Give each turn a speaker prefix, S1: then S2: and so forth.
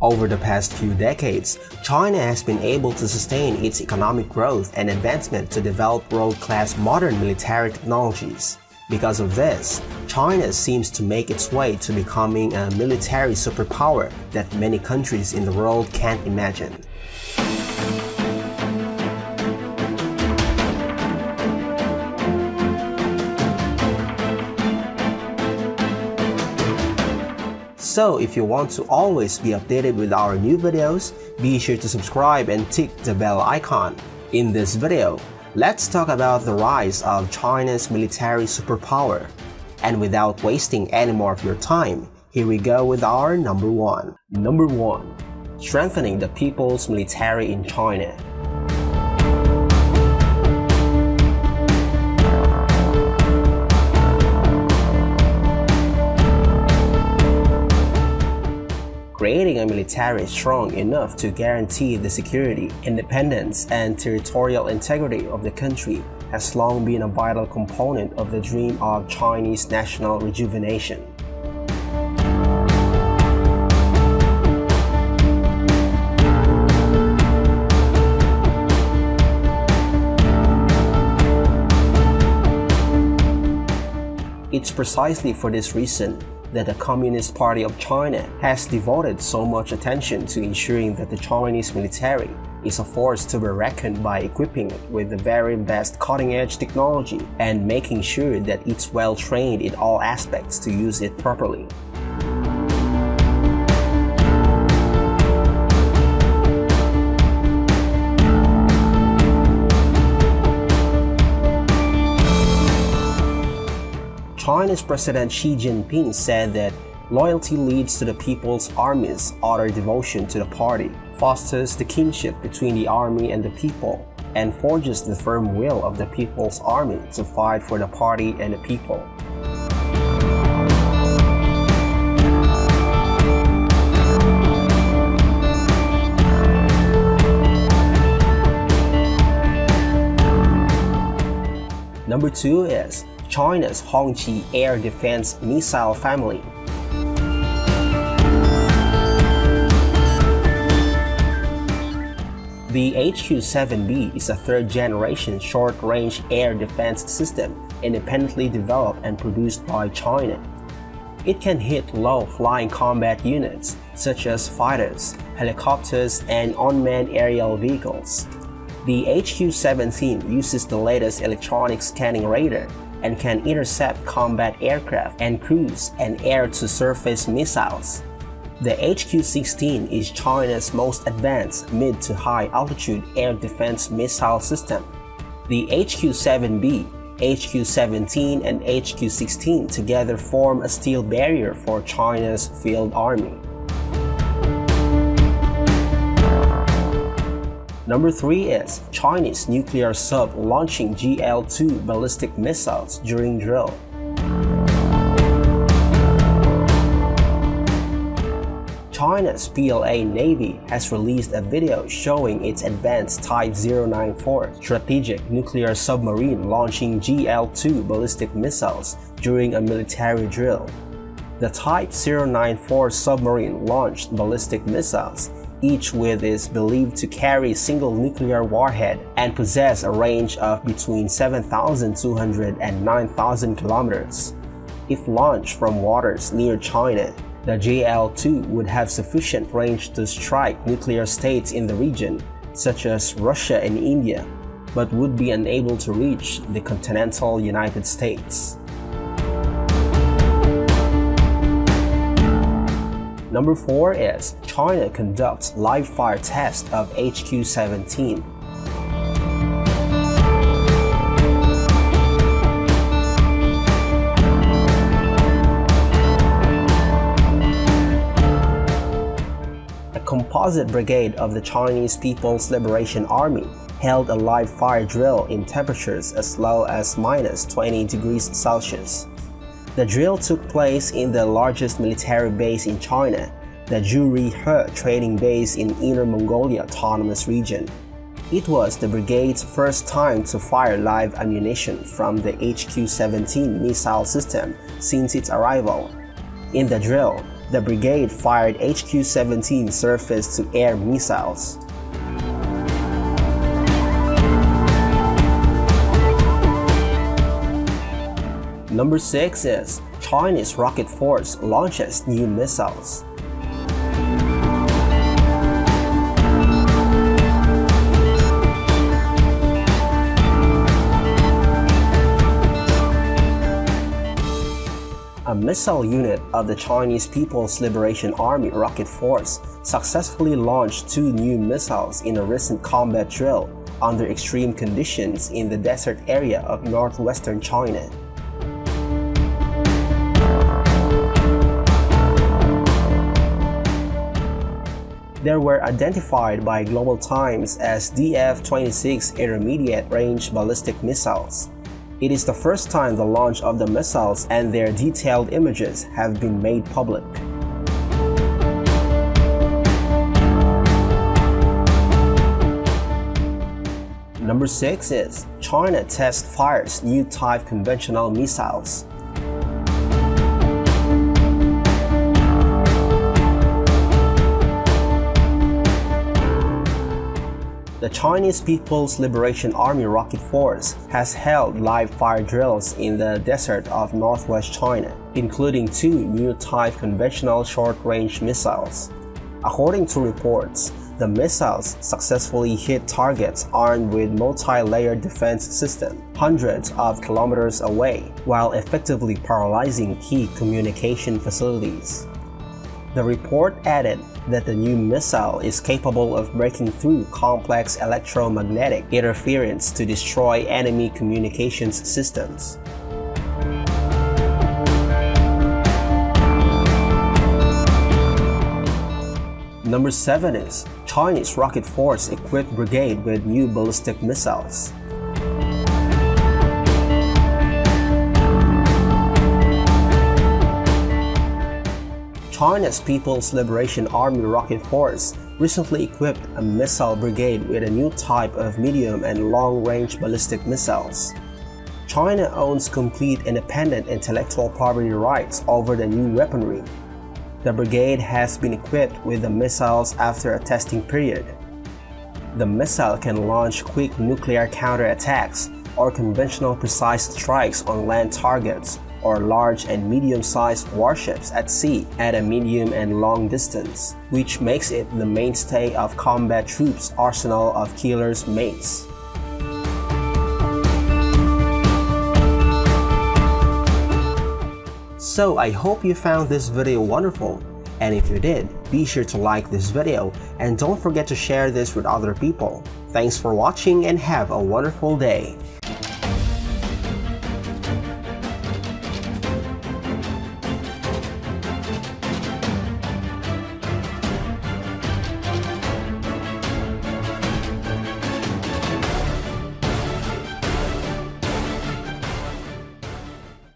S1: Over the past few decades, China has been able to sustain its economic growth and advancement to develop world-class modern military technologies. Because of this, China seems to make its way to becoming a military superpower that many countries in the world can't imagine. So if you want to always be updated with our new videos, be sure to subscribe and tick the bell icon. In this video, let's talk about the rise of China's military superpower. And without wasting any more of your time, here we go with our number 1. Number 1. Strengthening the people's military in China. Creating a military strong enough to guarantee the security, independence, and territorial integrity of the country has long been a vital component of the dream of Chinese national rejuvenation. It's precisely for this reason that the Communist Party of China has devoted so much attention to ensuring that the Chinese military is a force to be reckoned by equipping it with the very best cutting-edge technology and making sure that it's well-trained in all aspects to use it properly. China's President Xi Jinping said that loyalty leads to the people's armies, utter devotion to the party fosters the kinship between the army and the people, and forges the firm will of the people's army to fight for the party and the people. Number 2 is China's Hongqi air defense missile family. The HQ-7B is a third-generation short-range air defense system independently developed and produced by China. It can hit low-flying combat units such as fighters, helicopters, and unmanned aerial vehicles. The HQ-17 uses the latest electronic scanning radar and can intercept combat aircraft and cruise and air-to-surface missiles. The HQ-16 is China's most advanced mid- to high-altitude air defense missile system. The HQ-7B, HQ-17, and HQ-16 together form a steel barrier for China's field army. Number 3 is Chinese nuclear sub launching GL-2 ballistic missiles during drill. China's PLA Navy has released a video showing its advanced Type 094 strategic nuclear submarine launching GL-2 ballistic missiles during a military drill. The Type 094 submarine launched ballistic missiles, each with is believed to carry a single nuclear warhead and possess a range of between 7,200 and 9,000 kilometers. If launched from waters near China, the GL-2 would have sufficient range to strike nuclear states in the region, such as Russia and India, but would be unable to reach the continental United States. Number 4 is China conducts live-fire test of HQ-17. A composite brigade of the Chinese People's Liberation Army held a live-fire drill in temperatures as low as -20 degrees Celsius. The drill took place in the largest military base in China, the Zhuri-He Training Base in Inner Mongolia Autonomous Region. It was the brigade's first time to fire live ammunition from the HQ-17 missile system since its arrival. In the drill, The brigade fired HQ-17 surface-to-air missiles. Number 6 is Chinese Rocket Force launches new missiles. A missile unit of the Chinese People's Liberation Army Rocket Force successfully launched 2 new missiles in a recent combat drill under extreme conditions in the desert area of northwestern China. They were identified by Global Times as DF-26 intermediate-range ballistic missiles. It is the first time the launch of the missiles and their detailed images have been made public. Number 6 is China test fires new type conventional missiles. The Chinese People's Liberation Army Rocket Force has held live fire drills in the desert of northwest China, including 2 new type conventional short-range missiles. According to reports, the missiles successfully hit targets armed with multi-layered defense system hundreds of kilometers away, while effectively paralyzing key communication facilities. The report added that the new missile is capable of breaking through complex electromagnetic interference to destroy enemy communications systems. Number 7 is Chinese Rocket Force equipped brigade with new ballistic missiles. China's People's Liberation Army Rocket Force recently equipped a missile brigade with a new type of medium and long-range ballistic missiles. China owns complete independent intellectual property rights over the new weaponry. The brigade has been equipped with the missiles after a testing period. The missile can launch quick nuclear counterattacks or conventional precise strikes on land targets or large and medium-sized warships at sea at a medium and long distance, which makes it the mainstay of combat troops' arsenal of killer's mates. So I hope you found this video wonderful, and if you did, be sure to like this video and don't forget to share this with other people. Thanks for watching and have a wonderful day.